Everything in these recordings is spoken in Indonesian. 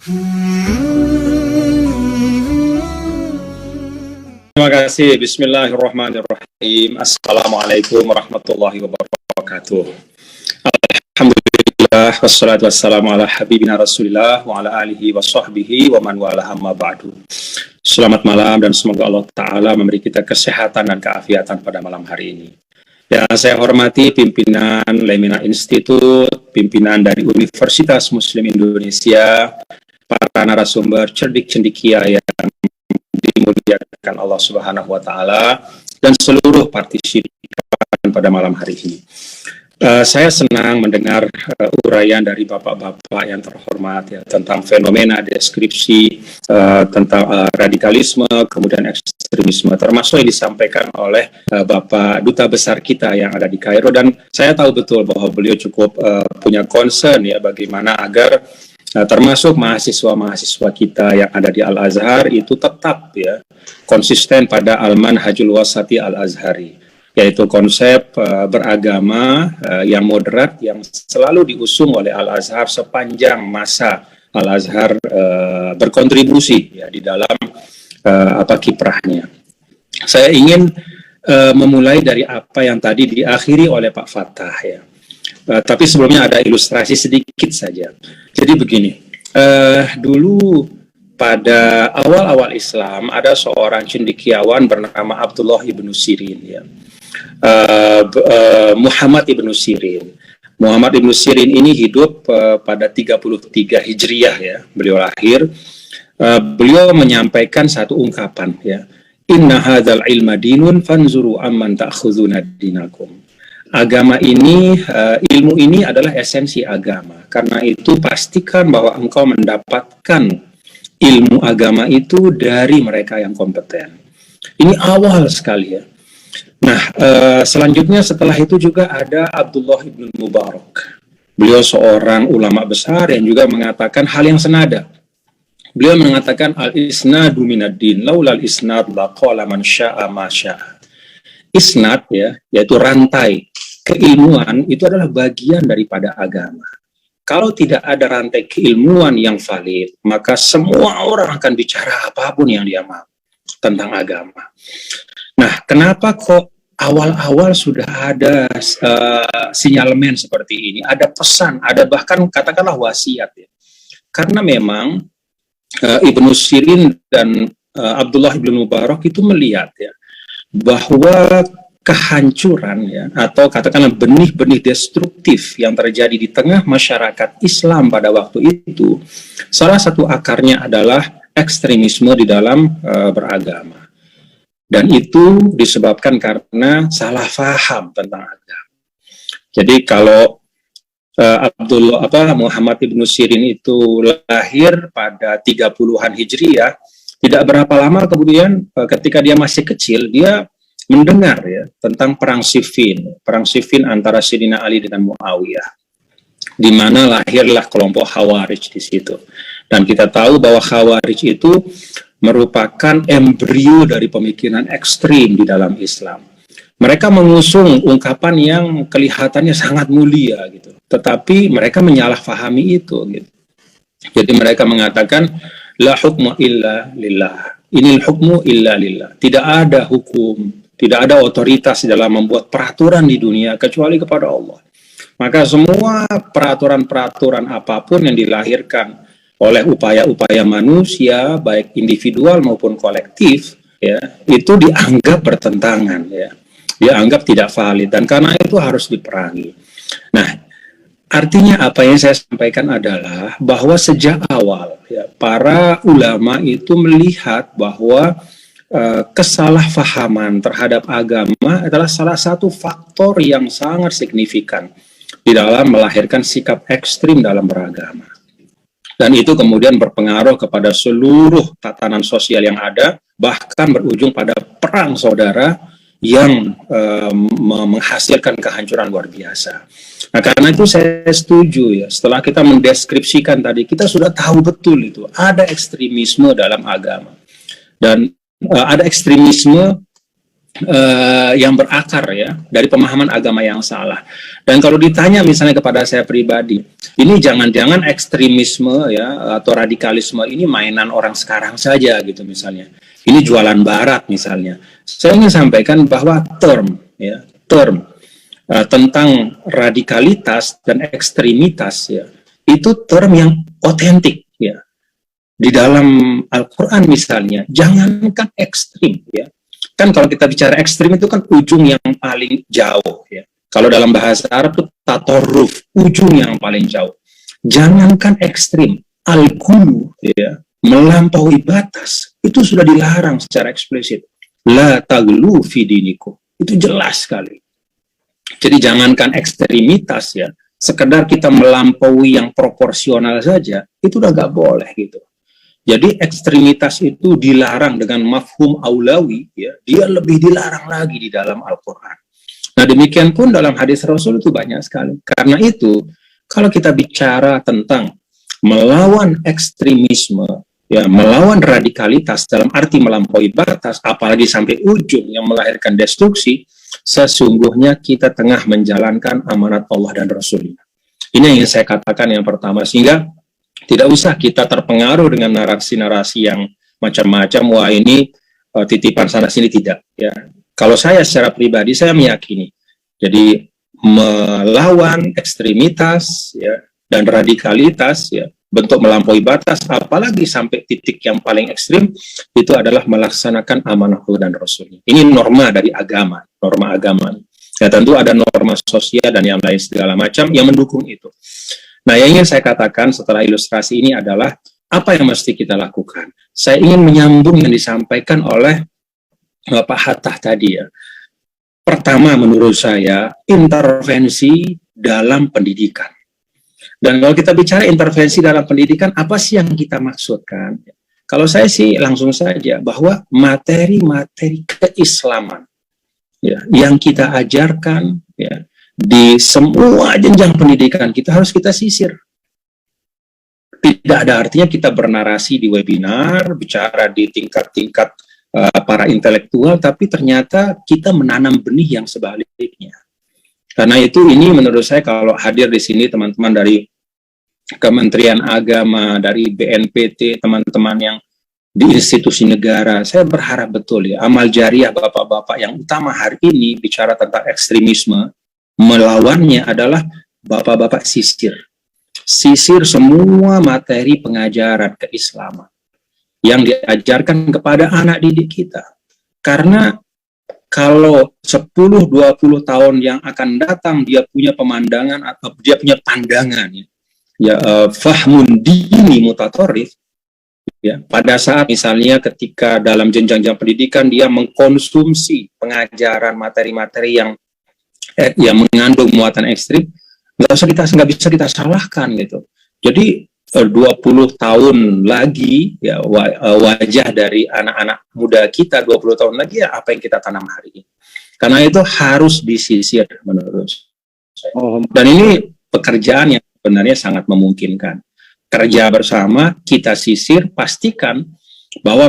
Terima kasih. Bismillahirrahmanirrahim. Assalamualaikum warahmatullahi wabarakatuh. Alhamdulillah wassalatu wassalamu ala habibina Rasulillah wa ala alihi wa sahbihi wa man wala amma ba'du. Selamat malam dan semoga Allah Ta'ala memberi kita kesehatan dan keafiatan pada malam hari ini. Yang saya hormati pimpinan Lemina Institute, pimpinan dari Universitas Muslim Indonesia, para narasumber cerdik cendikia yang dimuliakan Allah Subhanahu wa Ta'ala, dan seluruh partisipan pada malam hari ini. Saya senang mendengar uraian dari bapak-bapak yang terhormat ya, tentang fenomena deskripsi, tentang radikalisme, kemudian ekstremisme, termasuk yang disampaikan oleh Bapak Duta Besar kita yang ada di Kairo, dan saya tahu betul bahwa beliau cukup punya concern ya bagaimana agar termasuk mahasiswa-mahasiswa kita yang ada di Al-Azhar itu tetap ya konsisten pada Al-Manhajul Wasati Al-Azhari, yaitu konsep beragama yang moderat yang selalu diusung oleh Al-Azhar sepanjang masa Al-Azhar berkontribusi ya di dalam kiprahnya. Saya ingin memulai dari apa yang tadi diakhiri oleh Pak Fattah ya. Tapi sebelumnya ada ilustrasi sedikit saja. Jadi begini, dulu pada awal-awal Islam ada seorang cendekiawan bernama Abdullah ibnu Sirin ya. Muhammad ibnu Sirin. Muhammad ibnu Sirin ini hidup pada 33 Hijriah ya, beliau lahir. Beliau menyampaikan satu ungkapan ya. Inna hadzal ilma dinun fanzuru amman ta'khuduna dinakum. Agama ini, ilmu ini adalah esensi agama. Karena itu pastikan bahwa engkau mendapatkan ilmu agama itu dari mereka yang kompeten. Ini awal sekali ya. Nah, selanjutnya setelah itu juga ada Abdullah ibn Mubarak. Beliau seorang ulama besar yang juga mengatakan hal yang senada. Beliau mengatakan al-isnadu minad-din, laulal isnad laqala man syaa ma syaa. Isnad ya, yaitu rantai keilmuan itu adalah bagian daripada agama. Kalau tidak ada rantai keilmuan yang valid, maka semua orang akan bicara apapun yang dia mau tentang agama. Nah, kenapa kok awal-awal sudah ada sinyalemen seperti ini, ada pesan, ada bahkan katakanlah wasiat ya. Karena memang Ibnu Sirin dan Abdullah ibn Mubarak itu melihat ya bahwa kehancuran ya atau katakanlah benih-benih destruktif yang terjadi di tengah masyarakat Islam pada waktu itu, salah satu akarnya adalah ekstremisme di dalam beragama. Dan itu disebabkan karena salah faham tentang agama. Jadi kalau Muhammad ibnu Sirin itu lahir pada 30-an Hijriah, tidak berapa lama kemudian ketika dia masih kecil, dia mendengar ya tentang perang Siffin antara Sayyidina Ali dengan Muawiyah, di mana lahirlah kelompok Khawarij di situ. Dan kita tahu bahwa Khawarij itu merupakan embrio dari pemikiran ekstrim di dalam Islam. Mereka mengusung ungkapan yang kelihatannya sangat mulia gitu, tetapi mereka menyalahfahami itu gitu. Jadi mereka mengatakan la hukmu illa lillah. Inil hukmu illa lillah. Tidak ada hukum, tidak ada otoritas dalam membuat peraturan di dunia kecuali kepada Allah. Maka semua peraturan-peraturan apapun yang dilahirkan oleh upaya-upaya manusia, baik individual maupun kolektif, ya, itu dianggap bertentangan, ya, dianggap tidak valid, dan karena itu harus diperangi. Nah, artinya apa yang saya sampaikan adalah bahwa sejak awal ya, para ulama itu melihat bahwa kesalahpahaman terhadap agama adalah salah satu faktor yang sangat signifikan di dalam melahirkan sikap ekstrim dalam beragama. Dan itu kemudian berpengaruh kepada seluruh tatanan sosial yang ada, bahkan berujung pada perang saudara yang menghasilkan kehancuran luar biasa. Nah, karena itu saya setuju ya, setelah kita mendeskripsikan tadi, kita sudah tahu betul itu, ada ekstremisme dalam agama. Dan ada ekstremisme yang berakar ya dari pemahaman agama yang salah. Dan kalau ditanya misalnya kepada saya pribadi, ini jangan-jangan ekstremisme ya atau radikalisme ini mainan orang sekarang saja gitu misalnya. Ini jualan barat misalnya. Saya ingin sampaikan bahwa term tentang radikalitas dan ekstremitas ya itu term yang otentik ya. Di dalam Al-Quran misalnya, jangankan ekstrim ya. Kan kalau kita bicara ekstrim itu kan ujung yang paling jauh ya. Kalau dalam bahasa Arab itu tatorruf, ujung yang paling jauh. Jangankan ekstrim, al-ghulu ya, melampaui batas, itu sudah dilarang secara eksplisit. La taghlu fi dinikum. Itu jelas sekali. Jadi jangankan ekstremitas ya, sekedar kita melampaui yang proporsional saja, itu udah gak boleh gitu. Jadi ekstremitas itu dilarang dengan mafhum aulawi, ya, dia lebih dilarang lagi di dalam Al-Quran. Nah demikian pun dalam hadis Rasul itu banyak sekali. Karena itu, kalau kita bicara tentang melawan ekstremisme, ya, melawan radikalitas dalam arti melampaui batas, apalagi sampai ujung yang melahirkan destruksi, sesungguhnya kita tengah menjalankan amanat Allah dan Rasulnya. Ini yang saya katakan yang pertama, sehingga tidak usah kita terpengaruh dengan narasi-narasi yang macam-macam, wah ini titipan sana sini, tidak ya. Kalau saya secara pribadi saya meyakini, jadi melawan ekstremitas ya dan radikalitas ya, bentuk melampaui batas apalagi sampai titik yang paling ekstrim, itu adalah melaksanakan amanah Allah dan Rasulnya. Ini norma dari agama, norma agama. Ya tentu ada norma sosial dan yang lain segala macam yang mendukung itu. Nah, yang ingin saya katakan setelah ilustrasi ini adalah apa yang mesti kita lakukan. Saya ingin menyambung yang disampaikan oleh Pak Hattah tadi ya. Pertama, menurut saya, intervensi dalam pendidikan. Dan kalau kita bicara intervensi dalam pendidikan, apa sih yang kita maksudkan? Kalau saya sih langsung saja bahwa materi-materi keislaman ya, yang kita ajarkan ya, di semua jenjang pendidikan kita harus kita sisir. Tidak ada artinya kita bernarasi di webinar, bicara di tingkat-tingkat para intelektual, tapi ternyata kita menanam benih yang sebaliknya. Karena itu ini menurut saya kalau hadir di sini teman-teman dari Kementerian Agama, dari BNPT, teman-teman yang di institusi negara, saya berharap betul ya, amal jariah bapak-bapak yang utama hari ini bicara tentang ekstremisme, melawannya adalah bapak-bapak sisir semua materi pengajaran keislaman yang diajarkan kepada anak didik kita. Karena kalau 10-20 tahun yang akan datang dia punya pemandangan atau dia punya pandangan ya, fahmun dini mutatorif ya, pada saat misalnya ketika dalam jenjang pendidikan dia mengkonsumsi pengajaran materi-materi yang mengandung muatan ekstrim, nggak bisa kita salahkan gitu. Jadi 20 tahun lagi ya wajah dari anak-anak muda kita 20 tahun lagi ya apa yang kita tanam hari ini. Karena itu harus disisir menurut saya. Dan ini pekerjaan yang sebenarnya sangat memungkinkan. Kerja bersama, kita sisir, pastikan bahwa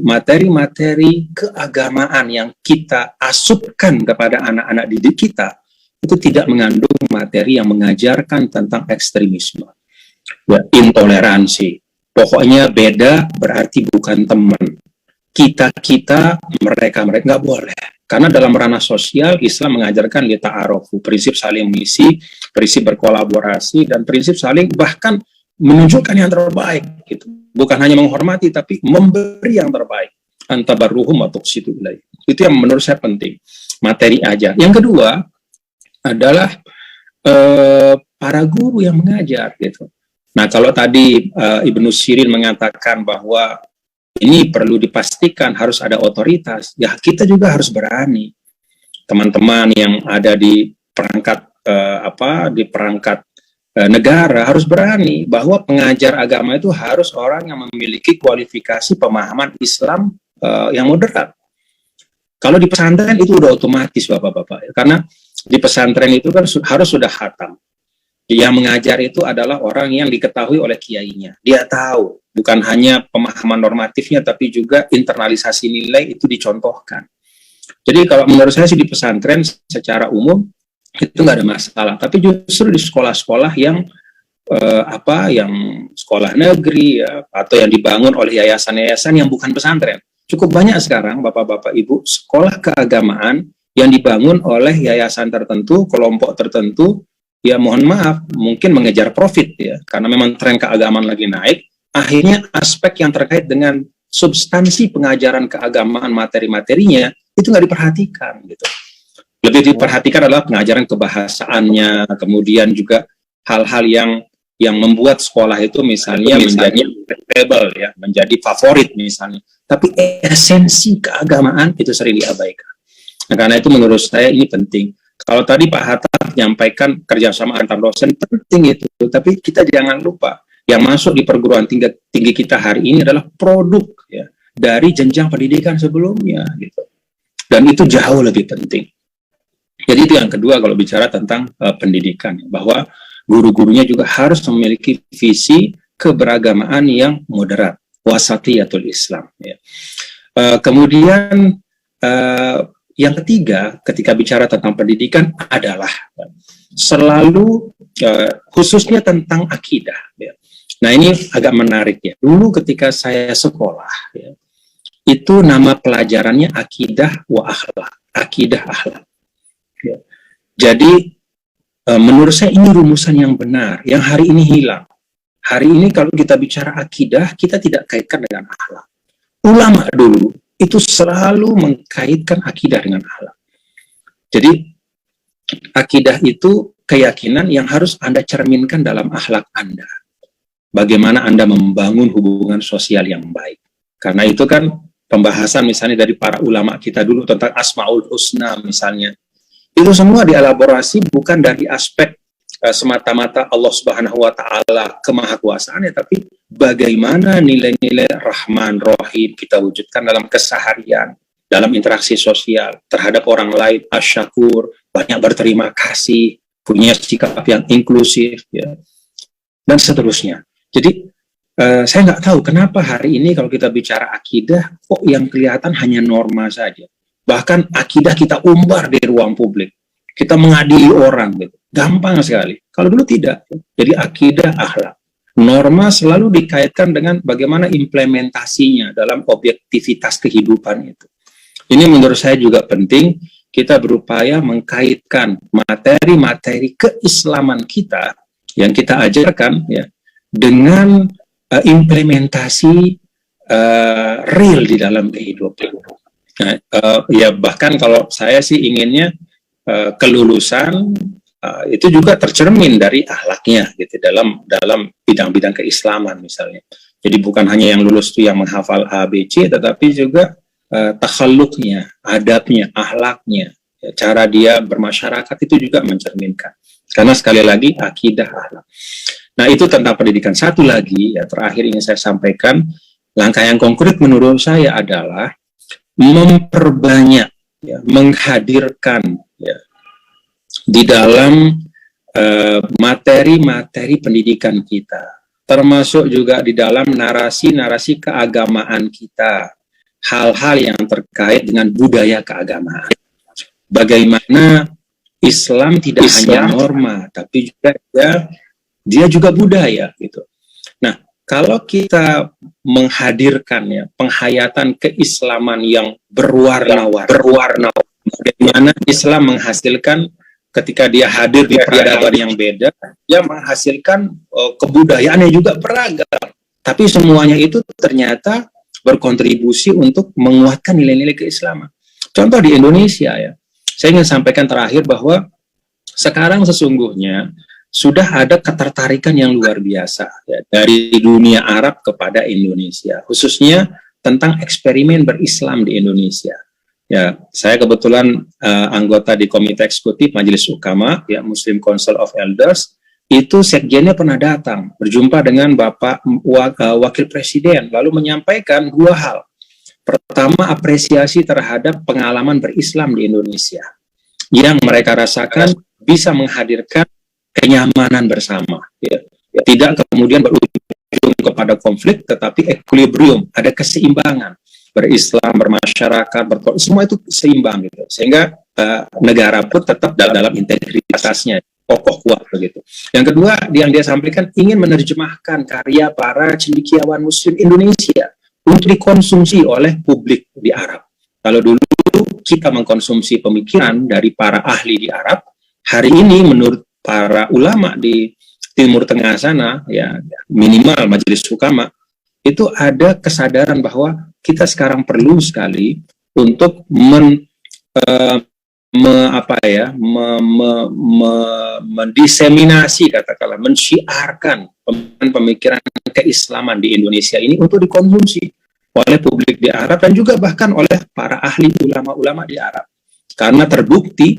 materi-materi keagamaan yang kita asupkan kepada anak-anak didik kita itu tidak mengandung materi yang mengajarkan tentang ekstremisme, ya, intoleransi. Pokoknya beda berarti bukan teman. Kita, mereka nggak boleh. Karena dalam ranah sosial Islam mengajarkan lita'arofu, prinsip saling mengisi, prinsip berkolaborasi, dan prinsip saling bahkan menunjukkan yang terbaik gitu. Bukan hanya menghormati, tapi memberi yang terbaik. Antabarruhum wa tuqsitu ilaih. Itu yang menurut saya penting. Materi aja. Yang kedua adalah para guru yang mengajar gitu. Nah, kalau tadi Ibnu Sirin mengatakan bahwa ini perlu dipastikan harus ada otoritas, ya kita juga harus berani. Teman-teman yang ada di perangkat negara harus berani bahwa pengajar agama itu harus orang yang memiliki kualifikasi pemahaman Islam yang moderat. Kalau di pesantren itu udah otomatis bapak-bapak, karena di pesantren itu kan harus sudah khatam. Yang mengajar itu adalah orang yang diketahui oleh kiainya. Dia tahu, bukan hanya pemahaman normatifnya, tapi juga internalisasi nilai itu dicontohkan. Jadi kalau menurut saya sih di pesantren secara umum itu nggak ada masalah, tapi justru di sekolah-sekolah yang yang sekolah negeri ya, atau yang dibangun oleh yayasan-yayasan yang bukan pesantren. Cukup banyak sekarang Bapak-bapak Ibu sekolah keagamaan yang dibangun oleh yayasan tertentu, kelompok tertentu, ya mohon maaf, mungkin mengejar profit ya, karena memang tren keagamaan lagi naik, akhirnya aspek yang terkait dengan substansi pengajaran keagamaan, materi-materinya, itu nggak diperhatikan gitu. Lebih diperhatikan adalah pengajaran kebahasaannya, kemudian juga hal-hal yang membuat sekolah itu misalnya menjadi valuable ya, menjadi favorit misalnya. Tapi esensi keagamaan itu sering diabaikan. Nah, karena itu menurut saya ini penting. Kalau tadi Pak Hatta menyampaikan kerjasama antar dosen penting itu, tapi kita jangan lupa yang masuk di perguruan tinggi kita hari ini adalah produk ya dari jenjang pendidikan sebelumnya gitu. Dan itu jauh lebih penting. Jadi itu yang kedua kalau bicara tentang pendidikan, bahwa guru-gurunya juga harus memiliki visi keberagamaan yang moderat, wasatiyatul Islam. Ya. Kemudian yang ketiga, ketika bicara tentang pendidikan adalah selalu khususnya tentang akidah. Ya. Nah ini agak menarik ya. Dulu ketika saya sekolah, ya, itu nama pelajarannya akidah wa akhlak, akidah akhlak. Ya. Jadi menurut saya ini rumusan yang benar, yang hari ini hilang. Hari ini kalau kita bicara akidah, kita tidak kaitkan dengan akhlak. Ulama dulu itu selalu mengkaitkan akidah dengan akhlak. Jadi akidah itu keyakinan yang harus Anda cerminkan dalam akhlak Anda. Bagaimana Anda membangun hubungan sosial yang baik. Karena itu kan pembahasan misalnya dari para ulama kita dulu tentang Asmaul Husna misalnya. Itu semua dielaborasi bukan dari aspek semata-mata Allah Subhanahu wa Ta'ala kemahakuasaannya, tapi bagaimana nilai-nilai Rahman, Rahim kita wujudkan dalam keseharian, dalam interaksi sosial terhadap orang lain, asyakur, banyak berterima kasih, punya sikap yang inklusif, ya, dan seterusnya. Jadi saya nggak tahu kenapa hari ini kalau kita bicara akidah, kok yang kelihatan hanya norma saja. Bahkan akidah kita umbar di ruang publik. Kita mengadili orang, gitu. Gampang sekali. Kalau dulu tidak. Jadi akidah akhlak. Norma selalu dikaitkan dengan bagaimana implementasinya dalam objektivitas kehidupan itu. Ini menurut saya juga penting. Kita berupaya mengkaitkan materi-materi keislaman kita yang kita ajarkan ya dengan implementasi real di dalam kehidupan. Nah, ya bahkan kalau saya sih inginnya kelulusan itu juga tercermin dari akhlaknya gitu dalam bidang-bidang keislaman misalnya. Jadi bukan hanya yang lulus itu yang menghafal A, B, C, tetapi juga takhalluknya, adabnya, akhlaknya, ya, cara dia bermasyarakat itu juga mencerminkan. Karena sekali lagi akidah akhlak. Nah itu tentang pendidikan. Satu lagi ya terakhir ingin saya sampaikan, langkah yang konkret menurut saya adalah memperbanyak, ya, menghadirkan ya, di dalam materi-materi pendidikan kita, termasuk juga di dalam narasi-narasi keagamaan kita, hal-hal yang terkait dengan budaya keagamaan. Bagaimana Islam tidak hanya norma, tapi juga dia juga budaya gitu. Nah, kalau kita menghadirkan ya penghayatan keislaman yang berwarna-warni, bagaimana Islam menghasilkan ketika dia hadir di peradaban yang beda, dia menghasilkan kebudayaannya juga beragam. Tapi semuanya itu ternyata berkontribusi untuk menguatkan nilai-nilai keislaman. Contoh di Indonesia ya, saya ingin sampaikan terakhir bahwa sekarang sesungguhnya sudah ada ketertarikan yang luar biasa ya, dari dunia Arab kepada Indonesia, khususnya tentang eksperimen berislam di Indonesia. Ya, saya kebetulan anggota di Komite Eksekutif Majelis Ukama, ya Muslim Council of Elders. Itu sekjennya pernah datang berjumpa dengan Bapak Wakil Presiden, lalu menyampaikan dua hal. Pertama, apresiasi terhadap pengalaman berislam di Indonesia yang mereka rasakan bisa menghadirkan kenyamanan bersama, ya. Tidak kemudian berujung kepada konflik, tetapi equilibrium, ada keseimbangan berislam, bermasyarakat, masyarakat, semua itu seimbang gitu. Sehingga negara pun tetap dalam integritasnya, kokoh kuat begitu. Yang kedua, yang dia sampaikan ingin menerjemahkan karya para cendekiawan Muslim Indonesia untuk dikonsumsi oleh publik di Arab. Kalau dulu kita mengkonsumsi pemikiran dari para ahli di Arab, hari ini menurut para ulama di Timur Tengah sana, ya minimal Majelis Hukama, itu ada kesadaran bahwa kita sekarang perlu sekali untuk mendiseminasi, katakanlah mensyiarkan pemikiran keislaman di Indonesia ini untuk dikonsumsi oleh publik di Arab dan juga bahkan oleh para ahli ulama-ulama di Arab. Karena terbukti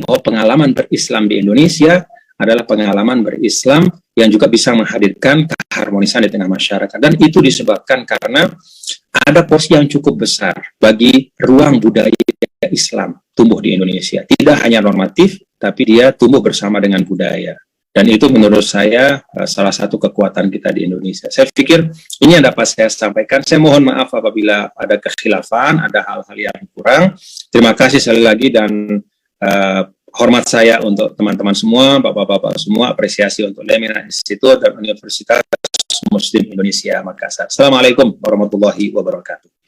bahwa pengalaman berislam di Indonesia adalah pengalaman berislam yang juga bisa menghadirkan keharmonisan di tengah masyarakat. Dan itu disebabkan karena ada porsi yang cukup besar bagi ruang budaya Islam tumbuh di Indonesia. Tidak hanya normatif, tapi dia tumbuh bersama dengan budaya. Dan itu menurut saya salah satu kekuatan kita di Indonesia. Saya pikir ini yang dapat saya sampaikan. Saya mohon maaf apabila ada kekhilafan, ada hal-hal yang kurang. Terima kasih sekali lagi dan hormat saya untuk teman-teman semua, bapak-bapak semua, apresiasi untuk Lemina Institute dan Universitas Muslim Indonesia Makassar. Assalamualaikum warahmatullahi wabarakatuh.